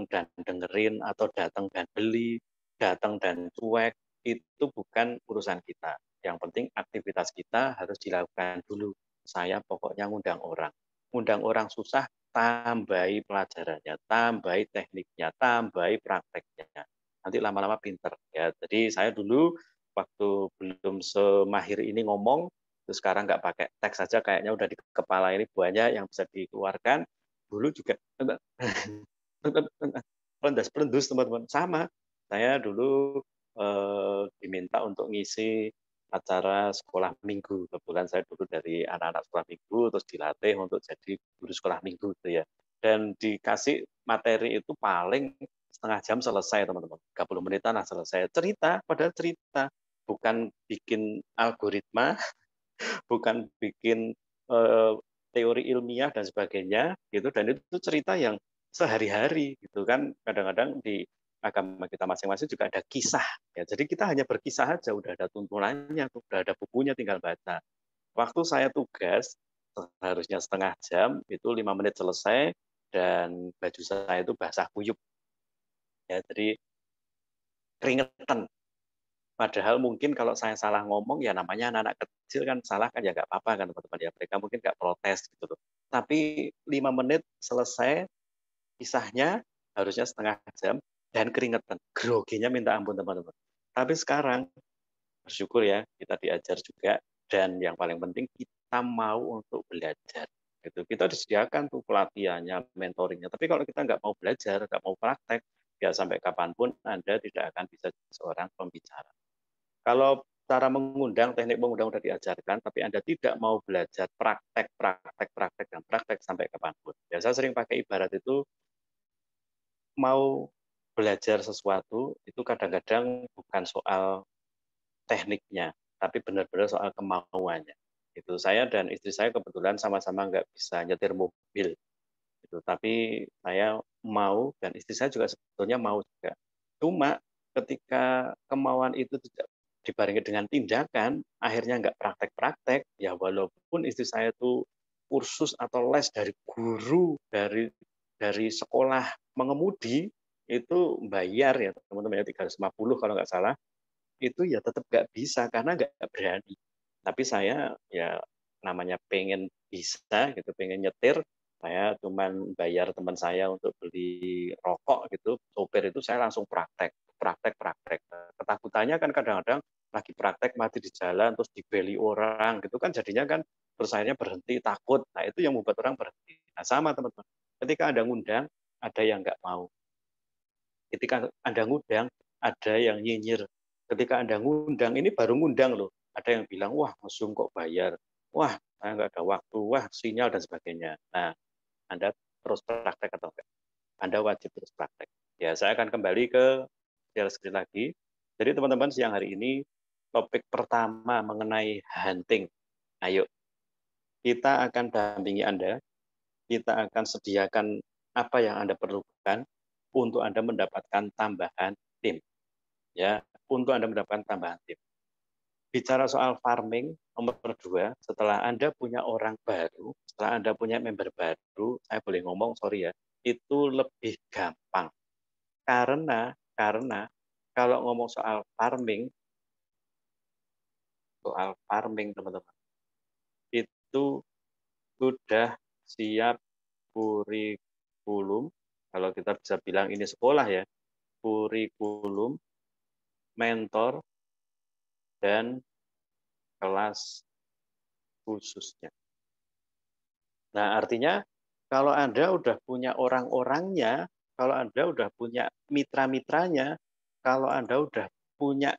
dan dengerin atau datang dan beli, datang dan cuek, itu bukan urusan kita. Yang penting aktivitas kita harus dilakukan dulu. Saya pokoknya ngundang orang. Ngundang orang susah, tambahi pelajarannya, tambahi tekniknya, tambahi prakteknya. Nanti lama-lama pinter. Ya, jadi saya dulu waktu belum semahir ini ngomong, terus sekarang nggak pakai teks saja, kayaknya udah di kepala ini banyak yang bisa dikeluarkan. Dulu juga perendas-perendus teman-teman. Sama, saya dulu diminta untuk ngisi acara sekolah minggu. Kebetulan saya dulu dari anak-anak sekolah minggu, terus dilatih untuk jadi guru sekolah minggu gitu ya. Dan dikasih materi itu paling setengah jam selesai teman-teman. 30 menitan lah selesai. Cerita, padahal cerita. Bukan bikin algoritma, bukan bikin teori ilmiah dan sebagainya gitu, dan itu cerita yang sehari-hari gitu kan. Kadang-kadang di agama kita masing-masing juga ada kisah ya, jadi kita hanya berkisah aja, udah ada tuntunannya, udah ada bukunya, tinggal baca. Waktu saya tugas seharusnya setengah jam, itu 5 menit selesai, dan baju saya itu basah kuyup ya, jadi keringetan. Padahal mungkin kalau saya salah ngomong, ya namanya anak-anak kecil kan, salah kan ya nggak apa-apa kan teman-teman ya. Mereka mungkin nggak protes gitu loh. Tapi 5 menit selesai kisahnya, harusnya setengah jam, dan keringetan. Groginya minta ampun teman-teman. Tapi sekarang bersyukur ya, kita diajar juga, dan yang paling penting kita mau untuk belajar. Gitu. Kita disediakan tuh pelatihannya, mentoringnya. Tapi kalau kita nggak mau belajar, nggak mau praktek, ya sampai kapanpun Anda tidak akan bisa seorang pembicara. Kalau cara mengundang, teknik mengundang sudah diajarkan, tapi Anda tidak mau belajar praktek, dan praktek sampai kapanpun. Ya, saya sering pakai ibarat itu, mau belajar sesuatu, itu kadang-kadang bukan soal tekniknya, tapi benar-benar soal kemauannya. Itu saya dan istri saya kebetulan sama-sama nggak bisa nyetir mobil, gitu. Tapi saya mau, dan istri saya juga sebetulnya mau juga. Cuma ketika kemauan itu tidak dibarengi dengan tindakan, akhirnya nggak praktek-praktek, ya walaupun istri saya itu kursus atau les dari guru, dari sekolah mengemudi, itu bayar ya teman-teman ya, 350 kalau nggak salah, itu ya tetap nggak bisa karena nggak berani. Tapi saya ya namanya pengen bisa gitu, pengen nyetir, saya cuman bayar teman saya untuk beli rokok gitu, sopir itu saya langsung praktek. Ketakutannya kan kadang-kadang lagi praktek mati di jalan, terus dibeli orang gitu kan, jadinya kan terus akhirnya berhenti, takut. Nah itu yang membuat orang berhenti. Nah sama teman-teman, ketika Anda ngundang, ada yang nggak mau. Ketika Anda ngundang, ada yang nyinyir. Ketika Anda ngundang, ini baru ngundang loh. Ada yang bilang, wah mesum kok bayar. Wah, saya nggak ada waktu. Wah, sinyal dan sebagainya. Nah, Anda terus praktek atau enggak? Anda wajib terus praktek. Ya, saya akan kembali ke share screen lagi. Jadi teman-teman, siang hari ini topik pertama mengenai hunting. Ayo, kita akan dampingi Anda, kita akan sediakan apa yang Anda perlukan untuk Anda mendapatkan tambahan tim. Ya, untuk Anda mendapatkan tambahan tim. Bicara soal farming, nomor 2, setelah Anda punya orang baru, setelah Anda punya member baru, saya boleh ngomong, sorry ya, itu lebih gampang. Karena kalau ngomong soal farming teman-teman, itu sudah siap kurikulum, kalau kita bisa bilang ini sekolah ya, kurikulum, mentor, dan kelas khususnya. Nah, artinya kalau Anda udah punya orang-orangnya, kalau Anda udah punya mitra-mitranya, kalau Anda udah punya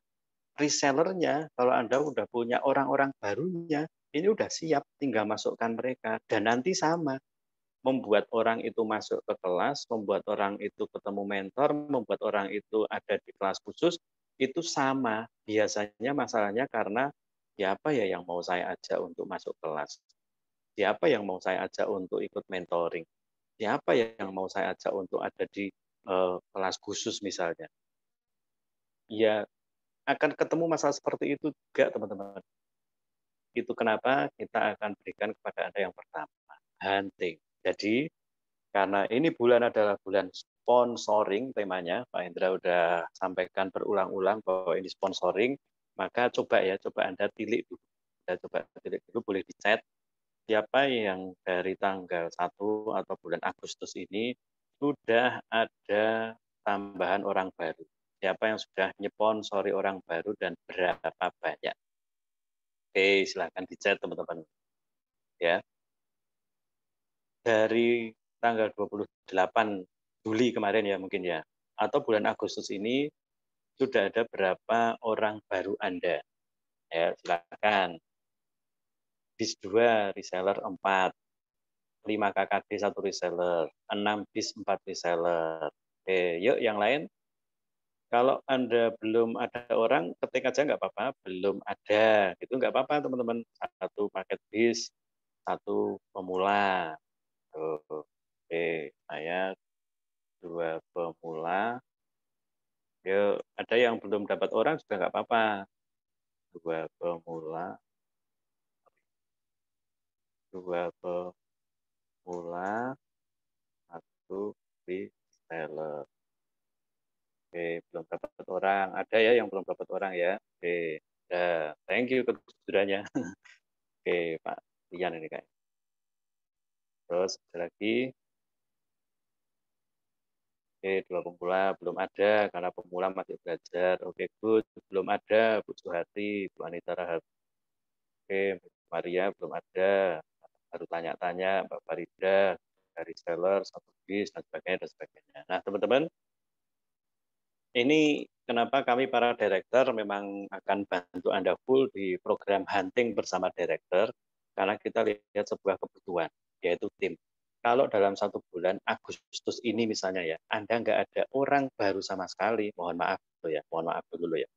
resellernya, kalau Anda udah punya orang-orang barunya, ini udah siap, tinggal masukkan mereka. Dan nanti sama, membuat orang itu masuk ke kelas, membuat orang itu ketemu mentor, membuat orang itu ada di kelas khusus, itu sama. Biasanya masalahnya karena siapa ya yang mau saya ajak untuk masuk kelas? Siapa yang mau saya ajak untuk ikut mentoring? Siapa yang mau saya ajak untuk ada di kelas khusus misalnya? Ya akan ketemu masalah seperti itu juga teman-teman. Itu kenapa kita akan berikan kepada Anda yang pertama, hunting. Jadi, karena ini bulan adalah bulan sponsoring temanya, Pak Hendra udah sampaikan berulang-ulang bahwa ini sponsoring, maka coba Anda tilik dulu. Coba tilik dulu, boleh dicet siapa yang dari tanggal 1 atau bulan Agustus ini sudah ada tambahan orang baru. Siapa yang sudah nyponsori orang baru dan berapa banyak. Oke, silakan dicet teman-teman. Ya. Dari tanggal 28 Juli kemarin ya mungkin ya, atau bulan Agustus ini sudah ada berapa orang baru Anda. Ya, silakan. BIS 2, reseller 4, 5 KKD 1 reseller, 6 BIS 4 reseller. Oke, yuk yang lain. Kalau Anda belum ada orang, ketik aja nggak apa-apa, belum ada. Itu nggak apa-apa teman-teman. 1 paket BIS, 1 pemula. Tuh. Oke, saya 2 pemula. Yuk, ada yang belum dapat orang juga nggak apa-apa. 2 pemula. 2 pemula, 1 reseller. Oke, belum dapat orang. Ada ya yang belum dapat orang ya. Oke, ya, thank you kejujurannya. Oke, Pak Rian ini kayak. Terus ada lagi. Oke, 2 pemula belum ada karena pemula masih belajar. Oke, good. Belum ada Bu Suhati, Bu Anita Rahab. Oke, Bu Maria belum ada. Baru tanya-tanya Mbak Farida dari seller, 1 bis dan sebagainya dan sebagainya. Nah, teman-teman, ini kenapa kami para director memang akan bantu Anda full di program hunting bersama director, karena kita lihat sebuah kebutuhan, yaitu tim. Kalau dalam 1 bulan Agustus ini misalnya ya, Anda nggak ada orang baru sama sekali, mohon maaf dulu ya.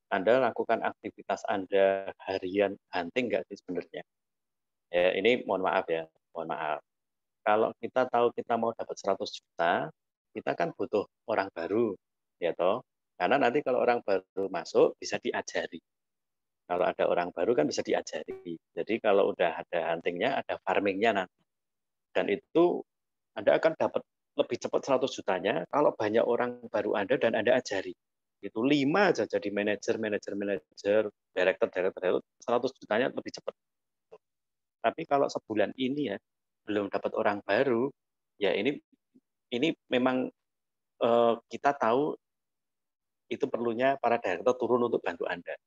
Anda lakukan aktivitas Anda harian hunting nggak sih sebenarnya? Ya, ini mohon maaf ya, mohon maaf. Kalau kita tahu kita mau dapat 100 juta, kita kan butuh orang baru, ya toh. Karena nanti kalau orang baru masuk bisa diajari. Kalau ada orang baru kan bisa diajari. Jadi kalau udah ada huntingnya, ada farmingnya nanti. Dan itu Anda akan dapat lebih cepat 100 jutanya kalau banyak orang baru Anda dan Anda ajari. Itu 5 aja jadi manajer, director, 100 jutanya lebih cepat. Tapi kalau sebulan ini ya belum dapat orang baru, ya ini memang kita tahu itu perlunya para director turun untuk bantu Anda.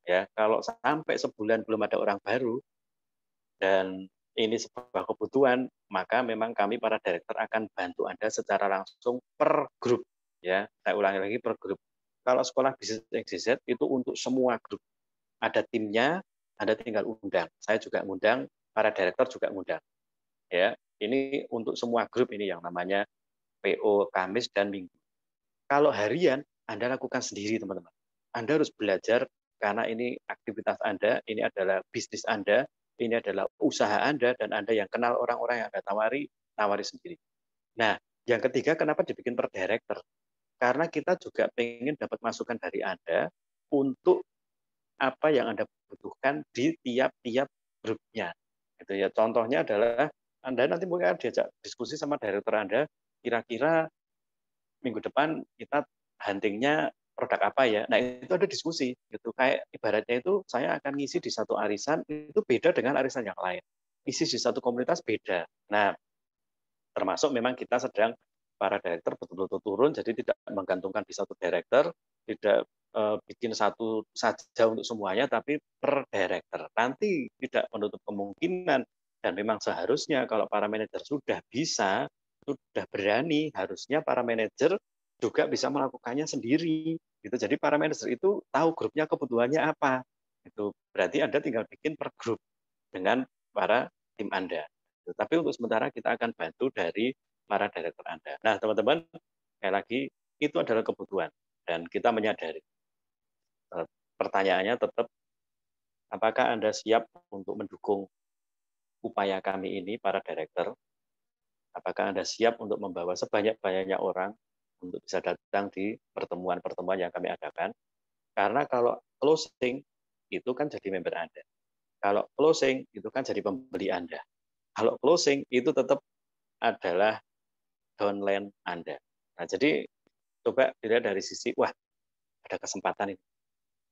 Ya, kalau sampai sebulan belum ada orang baru dan ini sebuah kebutuhan, maka memang kami para director akan bantu Anda secara langsung per grup. Ya, saya ulangi lagi per grup. Kalau sekolah bisnis XYZ itu untuk semua grup. Ada timnya, Anda tinggal undang. Saya juga ngundang, para director juga ngundang. Ya, ini untuk semua grup ini yang namanya PO Kamis dan Minggu. Kalau harian, Anda lakukan sendiri, teman-teman. Anda harus belajar karena ini aktivitas Anda, ini adalah bisnis Anda, ini adalah usaha Anda, dan Anda yang kenal orang-orang yang Anda tawari sendiri. Nah, yang ketiga, kenapa dibikin per director? Karena kita juga pengen dapat masukan dari Anda untuk apa yang Anda butuhkan di tiap-tiap grupnya. Itu ya. Contohnya adalah Anda nanti mungkin diajak diskusi sama director Anda, kira-kira minggu depan kita huntingnya produk apa ya. Nah, itu ada diskusi gitu. Kayak ibaratnya itu saya akan ngisi di satu arisan itu beda dengan arisan yang lain. Isi di satu komunitas beda. Nah, termasuk memang kita sedang para director betul-betul turun, jadi tidak menggantungkan di satu director, tidak bikin satu saja untuk semuanya, tapi per director. Nanti tidak menutup kemungkinan dan memang seharusnya kalau para manajer sudah bisa, sudah berani, harusnya para manajer juga bisa melakukannya sendiri. Gitu. Jadi para manajer itu tahu grupnya kebutuhannya apa. Itu berarti Anda tinggal bikin per grup dengan para tim Anda. Tapi untuk sementara kita akan bantu dari para director Anda. Nah, teman-teman, sekali lagi itu adalah kebutuhan dan kita menyadari. Pertanyaannya tetap, apakah Anda siap untuk mendukung upaya kami ini, para director? Apakah Anda siap untuk membawa sebanyak-banyaknya orang untuk bisa datang di pertemuan-pertemuan yang kami adakan? Karena kalau closing, itu kan jadi member Anda. Kalau closing itu kan jadi pembeli Anda. Kalau closing itu tetap adalah downline Anda. Nah, jadi coba dilihat dari sisi, wah ada kesempatan ini.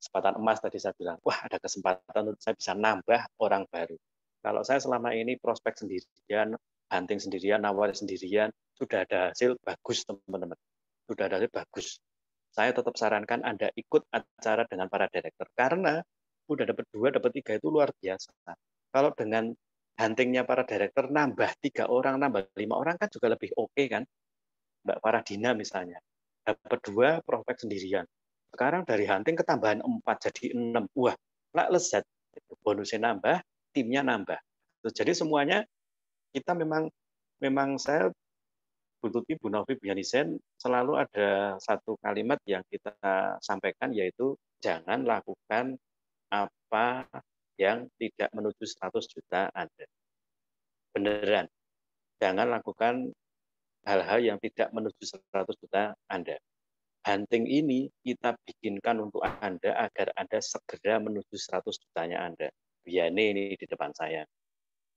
Kesempatan emas tadi saya bilang, wah ada kesempatan untuk saya bisa nambah orang baru. Kalau saya selama ini prospek sendirian, hunting sendirian, nawar sendirian, sudah ada hasil bagus teman-teman. Sudah ada hasil bagus. Saya tetap sarankan Anda ikut acara dengan para direktur. Karena udah dapat 2, dapat 3 itu luar biasa. Kalau dengan huntingnya para direktur, nambah 3 orang, nambah 5 orang kan juga lebih oke kan. Mbak Faradina misalnya. Dapat 2 prospek sendirian. Sekarang dari hunting ketambahan 4 jadi 6. Wah, lezat. Bonusnya nambah, timnya nambah. Jadi semuanya kita memang saya Bu Tuti, Bu Novi, Bu Yanisen selalu ada satu kalimat yang kita sampaikan yaitu jangan lakukan apa yang tidak menuju 100 juta Anda. Beneran. Jangan lakukan hal-hal yang tidak menuju 100 juta Anda. Hunting ini kita bikinkan untuk Anda agar Anda segera menuju 100 jutanya Anda. Biane ini di depan saya.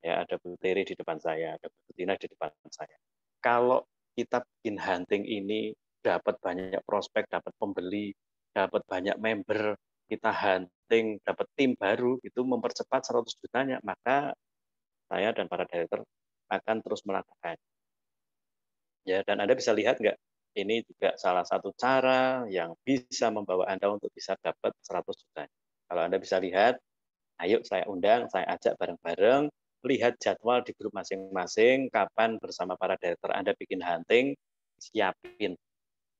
Ya, ada Bu Teri di depan saya, ada Bu Tina di depan saya. Kalau kita bikin hunting ini dapat banyak prospek, dapat pembeli, dapat banyak member, kita hunting, dapat tim baru, itu mempercepat 100 jutanya, maka saya dan para director akan terus melakukan. Ya, dan Anda bisa lihat nggak, ini juga salah satu cara yang bisa membawa Anda untuk bisa dapat 100 juta. Kalau Anda bisa lihat, ayo saya undang, saya ajak bareng-bareng, lihat jadwal di grup masing-masing, kapan bersama para director Anda bikin hunting, siapin.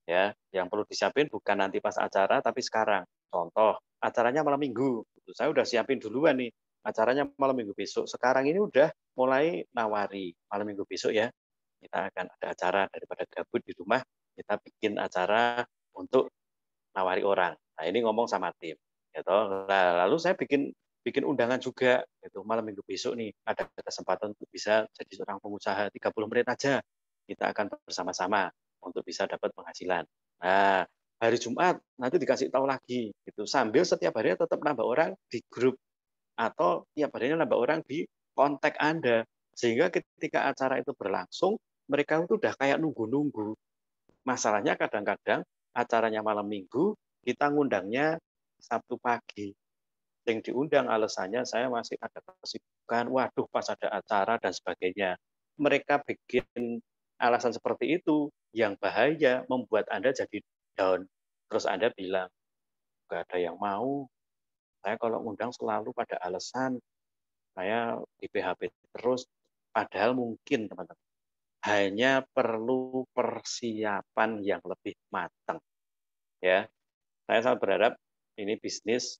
Ya, yang perlu disiapin bukan nanti pas acara, tapi sekarang. Contoh, acaranya malam minggu. Saya udah siapin duluan nih, acaranya malam minggu besok. Sekarang ini udah mulai nawari, malam minggu besok ya, kita akan ada acara daripada gabut di rumah, kita bikin acara untuk nawari orang. Nah, ini ngomong sama tim. Gitu. Nah, lalu saya bikin undangan juga itu malam minggu besok nih ada kesempatan untuk bisa jadi seorang pengusaha 30 menit aja. Kita akan bersama-sama untuk bisa dapat penghasilan. Nah, hari Jumat nanti dikasih tahu lagi gitu. Sambil setiap harinya tetap nambah orang di grup atau tiap harinya nambah orang di kontak Anda. Sehingga ketika acara itu berlangsung, mereka itu udah kayak nunggu-nunggu. Masalahnya kadang-kadang acaranya malam minggu, kita ngundangnya Sabtu pagi. Yang diundang alasannya saya masih ada kesibukan, waduh pas ada acara dan sebagainya. Mereka bikin alasan seperti itu yang bahaya membuat Anda jadi down. Terus Anda bilang, nggak ada yang mau. Saya kalau ngundang selalu pada alasan saya di PHP terus. Padahal mungkin teman-teman hanya perlu persiapan yang lebih matang. Ya, saya sangat berharap ini bisnis.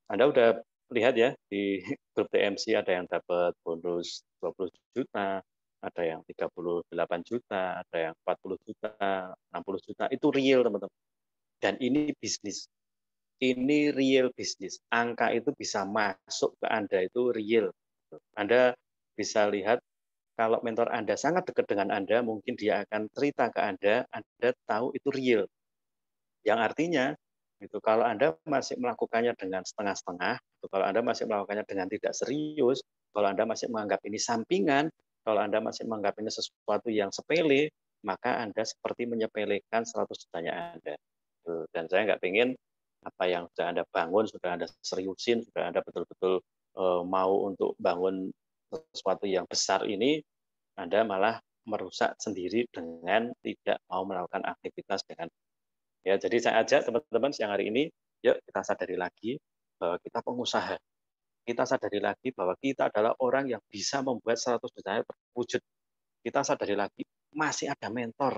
Anda udah lihat ya di grup TMC ada yang dapat bonus 20 juta, ada yang 38 juta, ada yang 40 juta, 60 juta. Itu real teman-teman. Dan ini bisnis. Ini real bisnis. Angka itu bisa masuk ke Anda itu real. Anda bisa lihat kalau mentor Anda sangat dekat dengan Anda, mungkin dia akan cerita ke Anda tahu itu real. Yang artinya, itu kalau Anda masih melakukannya dengan setengah-setengah, kalau Anda masih melakukannya dengan tidak serius, kalau Anda masih menganggap ini sampingan, kalau Anda masih menganggap ini sesuatu yang sepele, maka Anda seperti menyepelekan 100 jutanya Anda. Dan saya nggak pengen apa yang sudah Anda bangun, sudah Anda seriusin, sudah Anda betul-betul mau untuk bangun sesuatu yang besar ini, Anda malah merusak sendiri dengan tidak mau melakukan aktivitas dengan. Ya, jadi saya ajak teman-teman siang hari ini, yuk kita sadari lagi bahwa kita pengusaha. Kita sadari lagi bahwa kita adalah orang yang bisa membuat 100 juta terwujud. Kita sadari lagi masih ada mentor.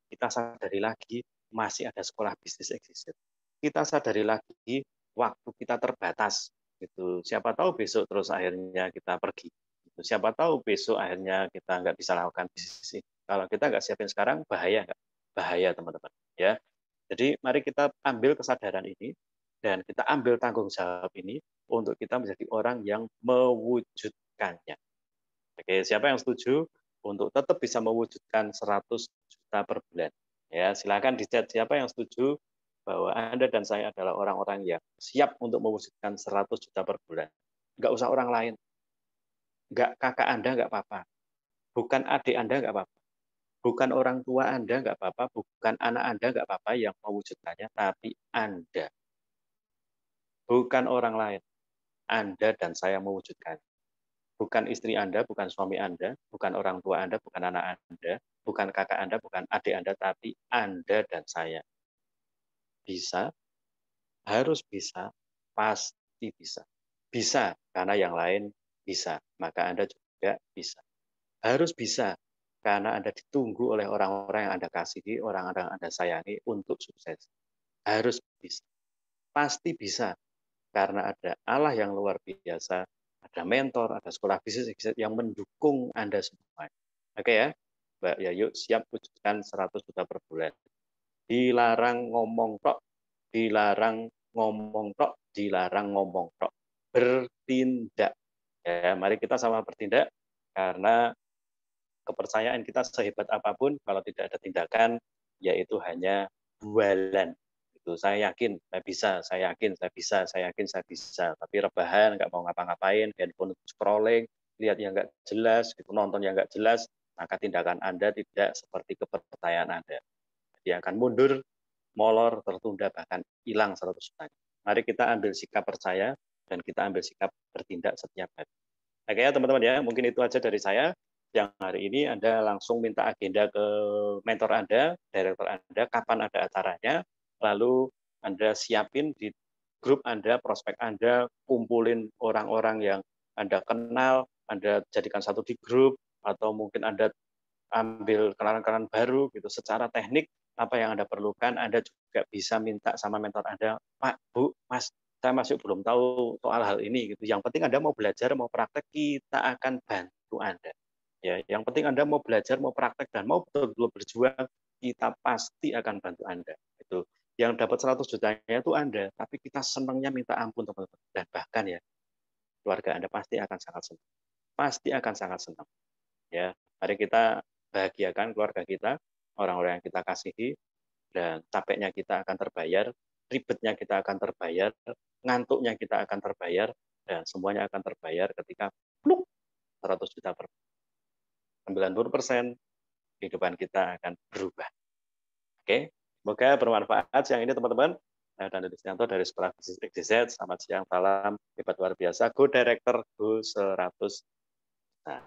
Kita sadari lagi masih ada sekolah bisnis exit. Kita sadari lagi waktu kita terbatas. Gitu. Siapa tahu besok terus akhirnya kita pergi. Gitu. Siapa tahu besok akhirnya kita nggak bisa lakukan bisnis. Kalau kita nggak siapin sekarang, bahaya nggak? Bahaya teman-teman. Ya, jadi mari kita ambil kesadaran ini dan kita ambil tanggung jawab ini untuk kita menjadi orang yang mewujudkannya. Oke, siapa yang setuju untuk tetap bisa mewujudkan 100 juta per bulan? Ya, silakan di chat siapa yang setuju bahwa Anda dan saya adalah orang-orang yang siap untuk mewujudkan 100 juta per bulan. nggak usah orang lain. Nggak kakak Anda nggak apa-apa, bukan adik Anda nggak apa-apa, bukan orang tua Anda nggak apa-apa, bukan anak Anda nggak apa-apa yang mewujudkannya, tapi Anda, bukan orang lain. Anda dan saya mewujudkan. Bukan istri Anda, bukan suami Anda, bukan orang tua Anda, bukan anak Anda, bukan kakak Anda, bukan adik Anda, tapi Anda dan saya. Bisa, harus bisa, pasti bisa. Bisa, karena yang lain bisa, maka Anda juga bisa. Harus bisa, karena Anda ditunggu oleh orang-orang yang Anda kasihi, orang-orang yang Anda sayangi untuk sukses. Harus bisa. Pasti bisa, karena ada Allah yang luar biasa, ada mentor, ada sekolah bisnis yang mendukung Anda semua. Oke ya, Mbak Yayu, siap wujudkan 100 juta per bulan. Dilarang ngomong tok, dilarang ngomong tok, dilarang ngomong tok. Bertindak. Ya, mari kita sama bertindak, karena kepercayaan kita sehebat apapun, kalau tidak ada tindakan, yaitu hanya bualan. Itu saya yakin, saya bisa, saya yakin, saya bisa, saya yakin, saya bisa. Tapi rebahan, nggak mau ngapa-ngapain, handphone scrolling, lihat yang nggak jelas, gitu, nonton yang nggak jelas, maka tindakan Anda tidak seperti kepercayaan Anda. Dia akan mundur, molor, tertunda, bahkan hilang 100%. Mari kita ambil sikap percaya, dan kita ambil sikap bertindak setiap hari. Oke ya teman-teman ya, mungkin itu aja dari saya. Yang hari ini Anda langsung minta agenda ke mentor Anda, director Anda, kapan ada acaranya, lalu Anda siapin di grup Anda, prospek Anda, kumpulin orang-orang yang Anda kenal, Anda jadikan satu di grup, atau mungkin Anda ambil kenalan-kenalan baru gitu. Secara teknik, apa yang Anda perlukan, Anda juga bisa minta sama mentor Anda, Pak, Bu, Mas, saya masih belum tahu soal hal ini gitu. Yang penting Anda mau belajar, mau praktek, kita akan bantu Anda. Ya, yang penting Anda mau belajar, mau praktek, dan mau betul-betul berjuang, kita pasti akan bantu Anda. Itu yang dapat 100 jutanya itu Anda, tapi kita senangnya minta ampun teman-teman. Dan bahkan ya, keluarga Anda pasti akan sangat senang. Pasti akan sangat senang. Ya, mari kita bahagiakan keluarga kita, orang-orang yang kita kasihi, dan capeknya kita akan terbayar, ribetnya kita akan terbayar, ngantuknya kita akan terbayar, dan semuanya akan terbayar ketika pluk, 100 juta per 90% kehidupan kita akan berubah. Oke, semoga bermanfaat siang ini teman-teman. Dan Desianto dari Sekolah Bisnis XYZ. Selamat siang, salam hebat luar biasa. Go Director, Go 100. Nah,